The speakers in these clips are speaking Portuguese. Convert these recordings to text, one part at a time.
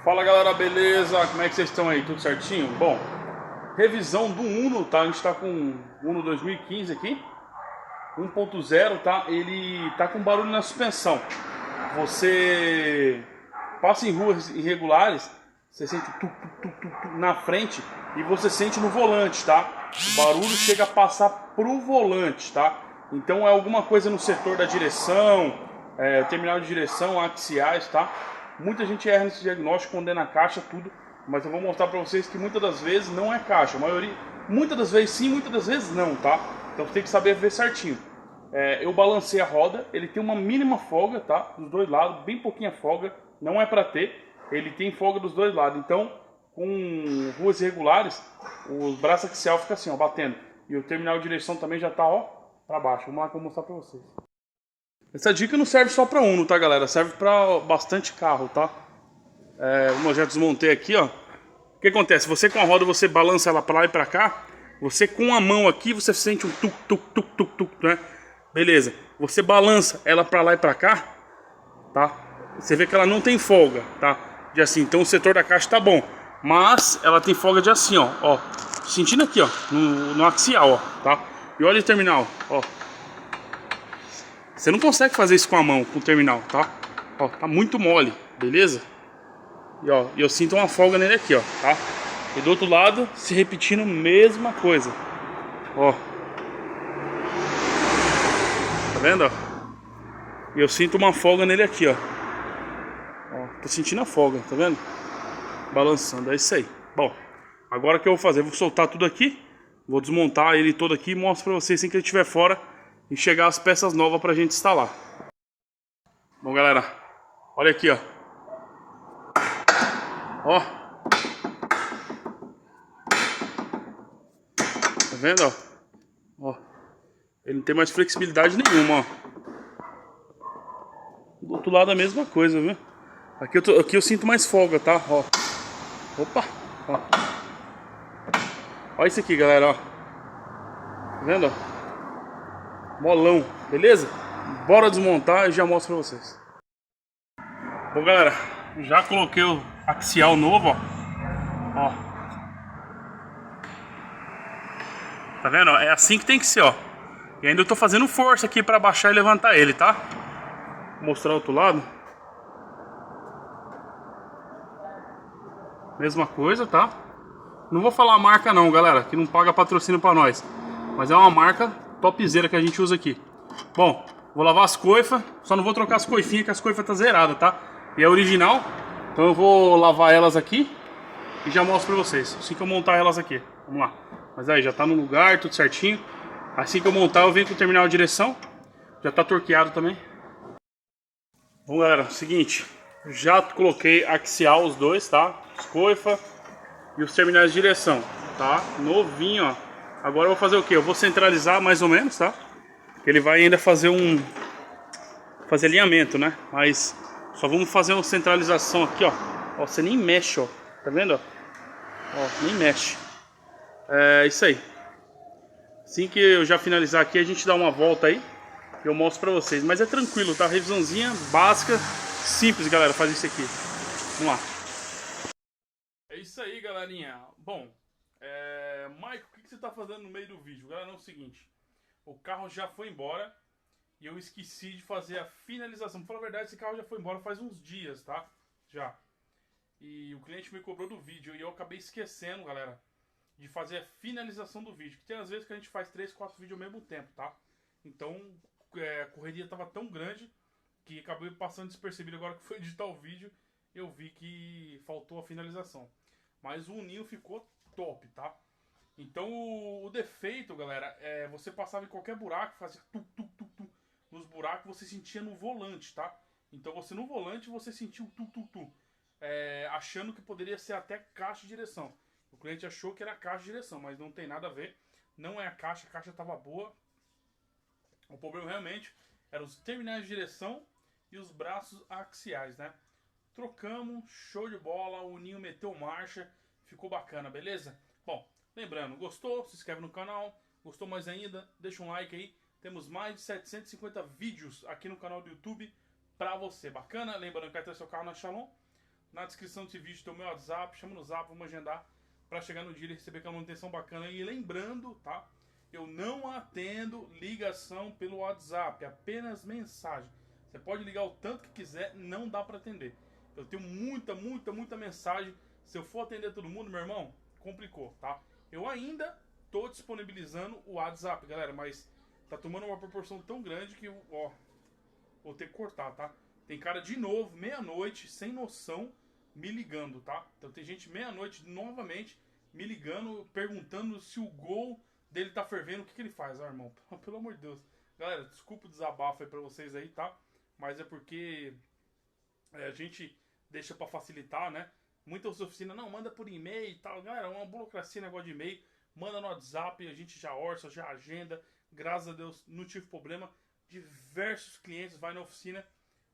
Fala galera, beleza? Como é que vocês estão aí? Tudo certinho? Bom, revisão do Uno, tá? A gente tá com o Uno 2015 aqui, 1.0, tá? Ele tá com barulho na suspensão. Você passa em ruas irregulares, você sente na frente e você sente no volante, tá? O barulho chega a passar pro volante, tá? Então é alguma coisa no setor da direção, terminal de direção, axiais, tá? Muita gente erra nesse diagnóstico, condena a caixa, tudo, mas eu vou mostrar pra vocês que muitas das vezes não é caixa, a maioria, muitas das vezes sim, muitas das vezes não, tá? Então você tem que saber ver certinho. Eu balancei a roda, ele tem uma mínima folga, tá? Dos dois lados, bem pouquinha folga, não é pra ter, ele tem folga dos dois lados, então com ruas irregulares, os braços axial ficam assim, ó, batendo, e o terminal de direção também já tá, ó, pra baixo. Vamos lá que eu vou mostrar pra vocês. Essa dica não serve só para Uno, tá galera? Serve para bastante carro, tá? Como eu já desmontei aqui, ó. O que acontece? Você com a roda, você balança ela para lá e para cá. Você com a mão aqui, você sente um tuc, né? Beleza. Você balança ela para lá e para cá, tá? Você vê que ela não tem folga, tá? De assim, então o setor da caixa tá bom. Mas ela tem folga de assim, ó. Sentindo aqui, ó. No axial, ó, tá? E olha o terminal, ó. Você não consegue fazer isso com a mão, com o terminal, tá? Ó, tá muito mole, beleza? E ó, eu sinto uma folga nele aqui, ó, tá? E do outro lado, se repetindo, mesma coisa. Ó. Tá vendo, ó? E eu sinto uma folga nele aqui, ó. Ó, tô sentindo a folga, tá vendo? Balançando, é isso aí. Bom, agora o que eu vou fazer? Eu vou soltar tudo aqui. Vou desmontar ele todo aqui e mostro pra vocês assim que ele estiver fora e chegar as peças novas pra gente instalar. Bom galera, olha aqui, ó. Ó. Tá vendo, ó? Ó. Ele não tem mais flexibilidade nenhuma, ó. Do outro lado a mesma coisa, viu? Aqui eu sinto mais folga, tá? Ó. Opa. Ó. Olha isso aqui, galera, ó. Tá vendo, ó? Molão, beleza? Bora desmontar e já mostro pra vocês. Bom, galera, já coloquei o axial novo, ó. Ó. Tá vendo? É assim que tem que ser, ó. E ainda eu tô fazendo força aqui pra baixar e levantar ele, tá? Vou mostrar o outro lado. Mesma coisa, tá? Não vou falar a marca não, galera, que não paga patrocínio pra nós. Mas é uma marca topzera que a gente usa aqui. Bom, vou lavar as coifas. Só não vou trocar as coifinhas, que as coifas tá zerada, tá? E é original. Então eu vou lavar elas aqui e já mostro pra vocês, assim que eu montar elas aqui. Vamos lá. Mas aí, já tá no lugar, tudo certinho. Assim que eu montar, eu venho com o terminal de direção. Já tá torqueado também. Bom, galera, seguinte. Já coloquei axial os dois, tá? As coifas e os terminais de direção, tá? Novinho, ó. Agora eu vou fazer o que? Eu vou centralizar mais ou menos, tá? Ele vai ainda fazer fazer alinhamento, né? Mas só vamos fazer uma centralização aqui, ó. Ó, você nem mexe, ó. Tá vendo, ó? Ó, nem mexe. É isso aí. Assim que eu já finalizar aqui, a gente dá uma volta aí e eu mostro pra vocês. Mas é tranquilo, tá? Revisãozinha básica, simples, galera, fazer isso aqui. Vamos lá. É isso aí, galerinha. Bom, Michael, o que você tá fazendo no meio do vídeo? Galera, é o seguinte. O carro já foi embora e eu esqueci de fazer a finalização. Pra falar a verdade, esse carro já foi embora faz uns dias, tá? Já. E o cliente me cobrou do vídeo e eu acabei esquecendo, galera, de fazer a finalização do vídeo. Que tem às vezes que a gente faz 3, 4 vídeos ao mesmo tempo, tá? Então, a correria tava tão grande que acabei passando despercebido. Agora que foi editar o vídeo, eu vi que faltou a finalização. Mas o ninho ficou top, tá? Então o defeito, galera, você passava em qualquer buraco, fazia nos buracos, você sentia no volante, tá? Então você no volante você sentiu achando que poderia ser até caixa de direção. O cliente achou que era caixa de direção, mas não tem nada a ver. Não é a caixa tava boa. O problema realmente eram os terminais de direção e os braços axiais, né? Trocamos, show de bola, o ninho meteu marcha, ficou bacana, beleza? Bom, lembrando, gostou? Se inscreve no canal. Gostou mais ainda? Deixa um like aí. Temos mais de 750 vídeos aqui no canal do YouTube pra você. Bacana? Lembrando que vai ter seu carro na Shalom. Na descrição desse vídeo tem o meu WhatsApp, chama no Zap, vamos agendar para chegar no dia e receber aquela manutenção bacana. E lembrando, tá? Eu não atendo ligação pelo WhatsApp, apenas mensagem. Você pode ligar o tanto que quiser, não dá para atender. Eu tenho muita mensagem. Se eu for atender todo mundo, meu irmão, complicou, tá? Eu ainda tô disponibilizando o WhatsApp, galera, mas tá tomando uma proporção tão grande que, ó, vou ter que cortar, tá? Tem cara de novo, meia-noite, sem noção, me ligando, tá? Então tem gente meia-noite novamente me ligando, perguntando se o gol dele tá fervendo, o que ele faz, ó, irmão? Pelo amor de Deus. Galera, desculpa o desabafo aí pra vocês aí, tá? Mas é porque a gente deixa pra facilitar, né? Muitas oficinas, não, manda por e-mail e tal. Galera, é uma burocracia, negócio de e-mail. Manda no WhatsApp, a gente já orça, já agenda. Graças a Deus, não tive problema. Diversos clientes vai na oficina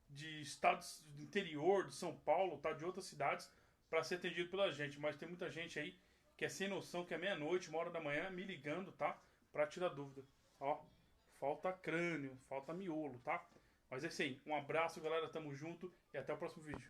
de estados do interior, de São Paulo, tá, de outras cidades, para ser atendido pela gente. Mas tem muita gente aí que é sem noção, que é meia-noite, 1 hora da manhã, me ligando, tá? Pra tirar dúvida. Ó, falta crânio, falta miolo, tá? Mas é isso aí. Um abraço, galera. Tamo junto e até o próximo vídeo.